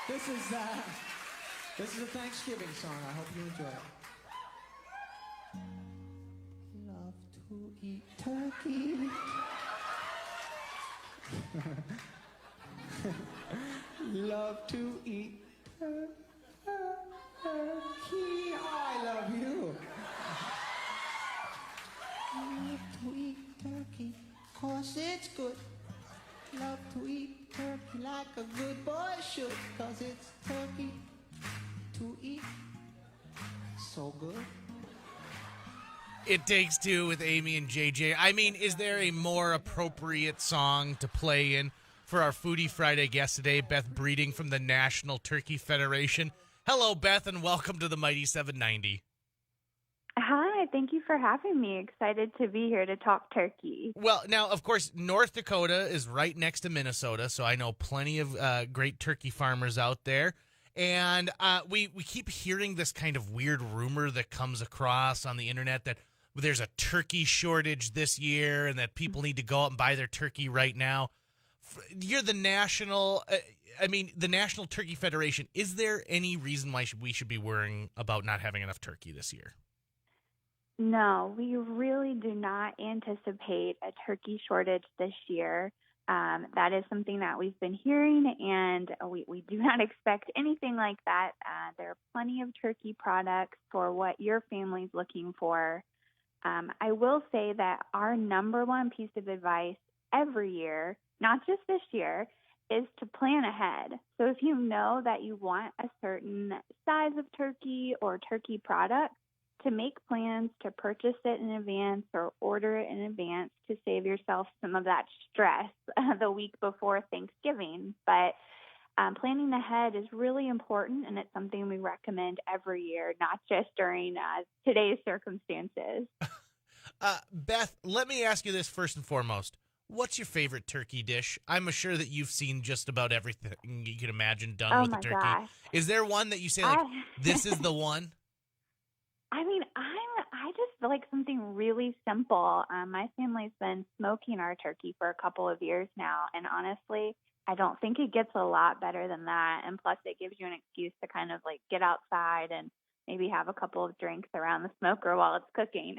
This is a Thanksgiving song. I hope you enjoy it. Love to eat turkey. Love to eat turkey. Oh, I love you. Love to eat turkey, 'cause it's good. Love to eat turkey like a good boy should, 'cause it's turkey to eat. So good. It Takes Two with Amy and JJ. I mean, is there a more appropriate song to play in for our Foodie Friday guest today, Beth Breeding from the National Turkey Federation? Hello, Beth, and welcome to the Mighty 790. Hi, thank you for having me. Excited to be here to talk turkey. Well, now, of course, North Dakota is right next to Minnesota, so I know plenty of great turkey farmers out there. And we keep hearing this kind of weird rumor that comes across on the internet that there's a turkey shortage this year and that people need to go out and buy their turkey right now. You're the National Turkey Federation. Is there any reason why we should be worrying about not having enough turkey this year? No, we really do not anticipate a turkey shortage this year. That is something that we've been hearing, and we do not expect anything like that. There are plenty of turkey products for what your family's looking for. I will say that our number one piece of advice every year, not just this year, is to plan ahead. So if you know that you want a certain size of turkey or turkey product, to make plans to purchase it in advance or order it in advance to save yourself some of that stress the week before Thanksgiving. But planning ahead is really important, and it's something we recommend every year, not just during today's circumstances. Beth, let me ask you this first and foremost. What's your favorite turkey dish? I'm sure that you've seen just about everything you can imagine done with a turkey. Gosh. Is there one that you say, this is the one? I mean, I just like something really simple. My family's been smoking our turkey for a couple of years now, and honestly, I don't think it gets a lot better than that. And plus, it gives you an excuse to kind of like get outside and maybe have a couple of drinks around the smoker while it's cooking.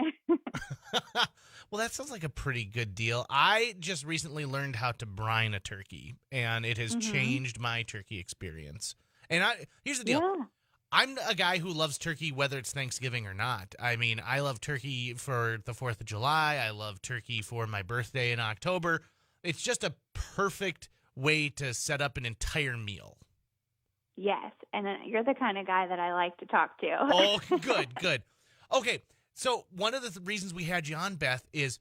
Well, that sounds like a pretty good deal. I just recently learned how to brine a turkey, and it has changed my turkey experience. And here's the deal. Yeah. I'm a guy who loves turkey whether it's Thanksgiving or not. I mean, I love turkey for the 4th of July. I love turkey for my birthday in October. It's just a perfect way to set up an entire meal. Yes, and you're the kind of guy that I like to talk to. Oh, good. Okay, so one of the reasons we had you on, Beth, is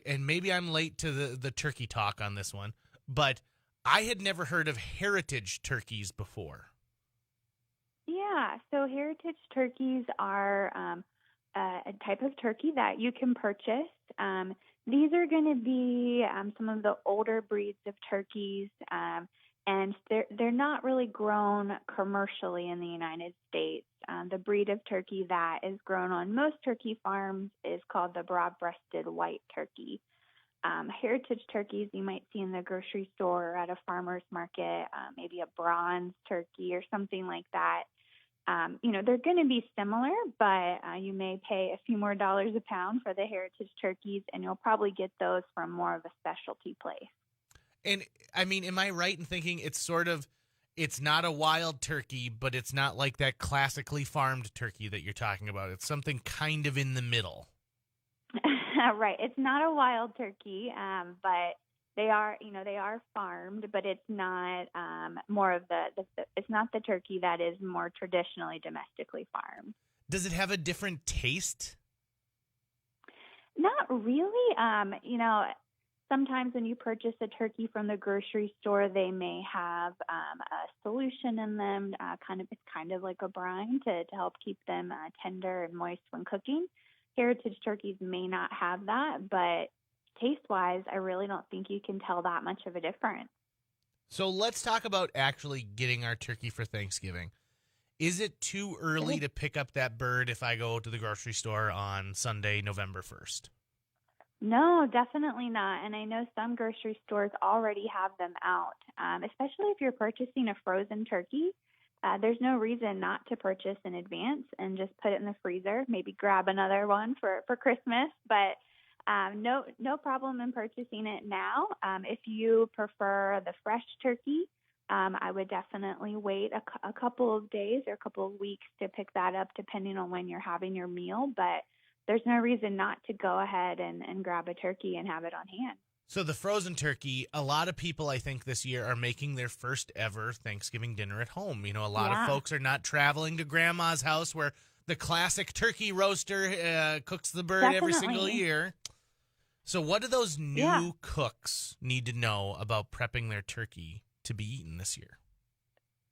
and maybe I'm late to the turkey talk on this one, but I had never heard of heritage turkeys before. Yeah, so heritage turkeys are a type of turkey that you can purchase. These are going to be some of the older breeds of turkeys, and they're not really grown commercially in the United States. The breed of turkey that is grown on most turkey farms is called the broad-breasted white turkey. Heritage turkeys you might see in the grocery store or at a farmer's market, maybe a bronze turkey or something like that. They're going to be similar, but you may pay a few more dollars a pound for the heritage turkeys, and you'll probably get those from more of a specialty place. And, I mean, am I right in thinking it's not a wild turkey, but it's not like that classically farmed turkey that you're talking about? It's something kind of in the middle. Right. It's not a wild turkey, but they are farmed, but it's not more of it's not the turkey that is more traditionally domestically farmed. Does it have a different taste? Not really. Sometimes when you purchase a turkey from the grocery store, they may have a solution in them. It's kind of like a brine to help keep them tender and moist when cooking. Heritage turkeys may not have that, but taste-wise, I really don't think you can tell that much of a difference. So let's talk about actually getting our turkey for Thanksgiving. Is it too early to pick up that bird if I go to the grocery store on Sunday, November 1st? No, definitely not. And I know some grocery stores already have them out, especially if you're purchasing a frozen turkey. There's no reason not to purchase in advance and just put it in the freezer. Maybe grab another one for Christmas, but no problem in purchasing it now. If you prefer the fresh turkey, I would definitely wait a couple of days or a couple of weeks to pick that up, depending on when you're having your meal. But there's no reason not to go ahead and grab a turkey and have it on hand. So the frozen turkey, a lot of people I think this year are making their first ever Thanksgiving dinner at home. You know, a lot of folks are not traveling to grandma's house where the classic turkey roaster cooks the bird every single year. So what do those new cooks need to know about prepping their turkey to be eaten this year?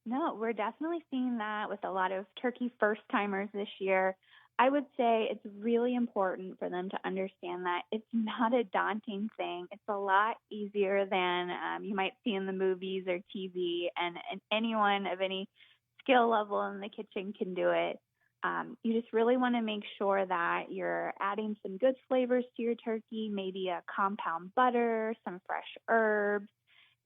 No, we're definitely seeing that with a lot of turkey first-timers this year. I would say it's really important for them to understand that it's not a daunting thing. It's a lot easier than you might see in the movies or TV, and anyone of any skill level in the kitchen can do it. You just really want to make sure that you're adding some good flavors to your turkey, maybe a compound butter, some fresh herbs,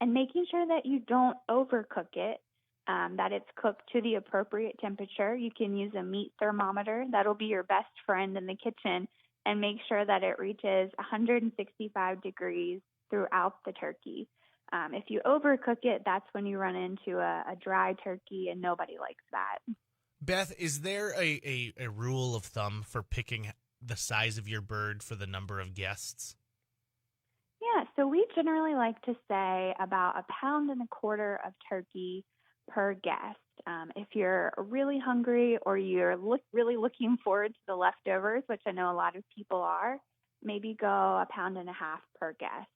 and making sure that you don't overcook it, that it's cooked to the appropriate temperature. You can use a meat thermometer. That'll be your best friend in the kitchen, and make sure that it reaches 165 degrees throughout the turkey. If you overcook it, that's when you run into a dry turkey, and nobody likes that. Beth, is there a rule of thumb for picking the size of your bird for the number of guests? Yeah, so we generally like to say about 1.25 pounds of turkey per guest. If you're really hungry or you're really looking forward to the leftovers, which I know a lot of people are, maybe go 1.5 pounds per guest.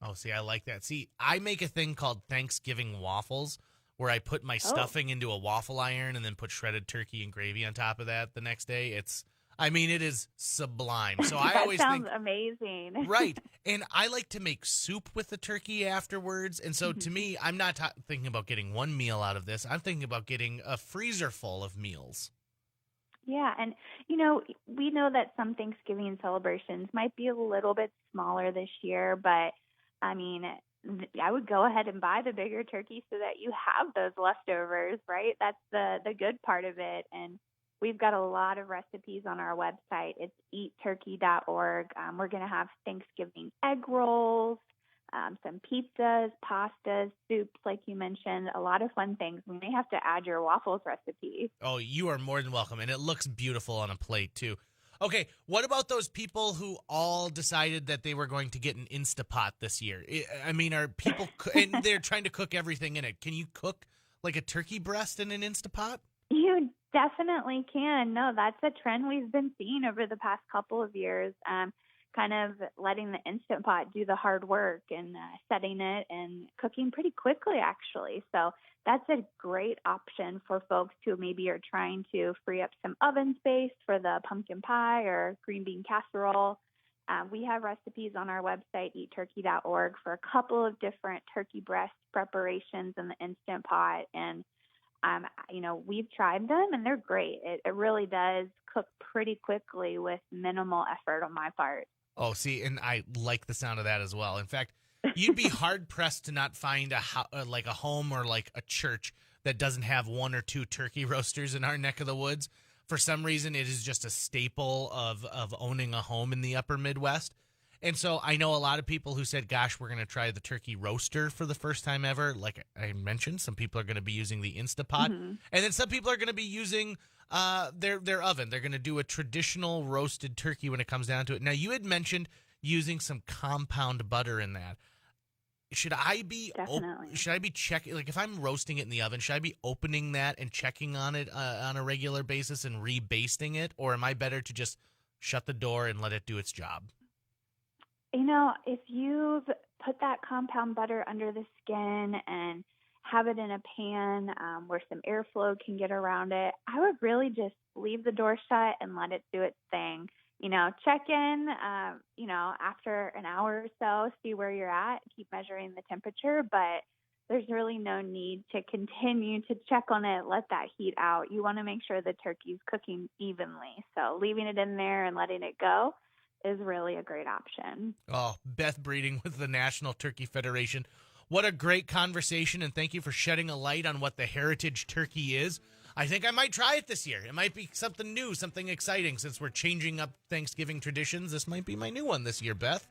Oh, see, I like that. See, I make a thing called Thanksgiving waffles where I put my stuffing into a waffle iron and then put shredded turkey and gravy on top of that the next day. It is sublime. So I always sounds think amazing. right. And I like to make soup with the turkey afterwards. And so to me, I'm not thinking about getting one meal out of this. I'm thinking about getting a freezer full of meals. Yeah, and we know that some Thanksgiving celebrations might be a little bit smaller this year, but I mean, I would go ahead and buy the bigger turkey so that you have those leftovers, right? That's the good part of it. And we've got a lot of recipes on our website. It's eatturkey.org. We're going to have Thanksgiving egg rolls, some pizzas, pastas, soups, like you mentioned, a lot of fun things. We may have to add your waffles recipe. Oh, you are more than welcome. And it looks beautiful on a plate, too. Okay, what about those people who all decided that they were going to get an Instapot this year? I mean, are people, and they're trying to cook everything in it. Can you cook like a turkey breast in an Instapot? You definitely can. No, that's a trend we've been seeing over the past couple of years, kind of letting the Instant Pot do the hard work and setting it and cooking pretty quickly, actually. So that's a great option for folks who maybe are trying to free up some oven space for the pumpkin pie or green bean casserole. We have recipes on our website, eatturkey.org, for a couple of different turkey breast preparations in the Instant Pot. And we've tried them, and they're great. It really does cook pretty quickly with minimal effort on my part. Oh, see, and I like the sound of that as well. In fact, you'd be hard-pressed to not find a home or like a church that doesn't have one or two turkey roasters in our neck of the woods. For some reason, it is just a staple of owning a home in the upper Midwest. And so I know a lot of people who said, gosh, we're going to try the turkey roaster for the first time ever. Like I mentioned, some people are going to be using the Instapot. Mm-hmm. And then some people are going to be using their oven. They're going to do a traditional roasted turkey when it comes down to it. Now, you had mentioned using some compound butter in that. Should I be checking, like if I'm roasting it in the oven, should I be opening that and checking on it on a regular basis and rebasting it? Or am I better to just shut the door and let it do its job? If you've put that compound butter under the skin and have it in a pan where some airflow can get around it, I would really just leave the door shut and let it do its thing. Check in, after an hour or so, see where you're at, keep measuring the temperature, but there's really no need to continue to check on it, let that heat out. You want to make sure the turkey's cooking evenly. So leaving it in there and letting it go, is really a great option. Oh, Beth Breeding with the National Turkey Federation. What a great conversation, and thank you for shedding a light on what the heritage turkey is. I think I might try it this year. It might be something new, something exciting. Since we're changing up Thanksgiving traditions, this might be my new one this year, Beth.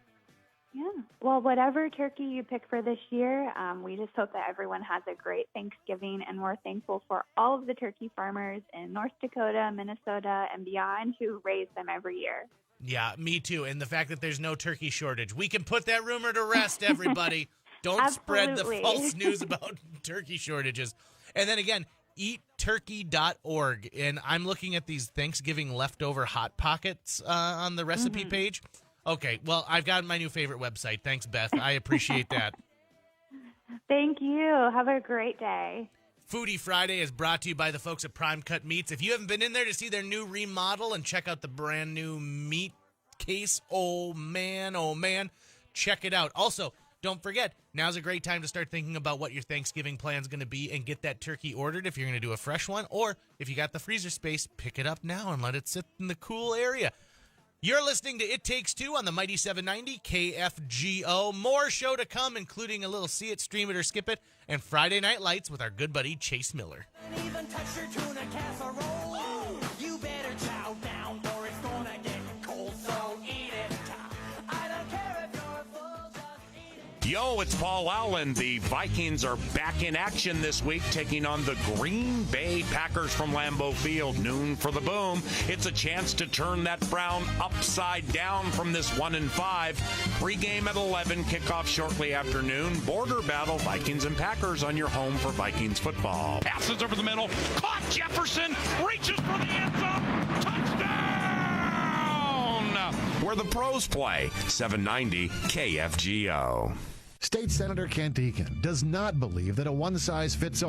Yeah. Well, whatever turkey you pick for this year, we just hope that everyone has a great Thanksgiving, and we're thankful for all of the turkey farmers in North Dakota, Minnesota, and beyond who raise them every year. Yeah, me too. And the fact that there's no turkey shortage. We can put that rumor to rest, everybody. Don't spread the false news about turkey shortages. And then again, eatturkey.org. And I'm looking at these Thanksgiving leftover Hot Pockets on the recipe page. Okay, well, I've got my new favorite website. Thanks, Beth. I appreciate that. Thank you. Have a great day. Foodie Friday is brought to you by the folks at Prime Cut Meats. If you haven't been in there to see their new remodel and check out the brand new meat case, oh man, check it out. Also, don't forget, now's a great time to start thinking about what your Thanksgiving plan is going to be and get that turkey ordered if you're going to do a fresh one. Or if you got the freezer space, pick it up now and let it sit in the cool area. You're listening to It Takes Two on the Mighty 790 KFGO. More show to come, including a little See It, Stream It, or Skip It, and Friday Night Lights with our good buddy Chase Miller. Even touch your tuna casserole. You better chow down or it's gonna get cold, so eat it. I don't care if you're full, just eat it. Yo, it's Paul Allen. The Vikings are back in action this week, taking on the Green Bay Packers from Lambeau Field. Noon for the boom. It's a chance to turn that frown upside down from this 1-5. Pre-game at 11, kickoff shortly after noon. Border battle, Vikings and Packers on your home for Vikings football. Passes over the middle. Caught Jefferson. Reaches for the end zone. Touchdown! Where the pros play. 790 KFGO. State Senator Kent Eakin does not believe that a one-size-fits-all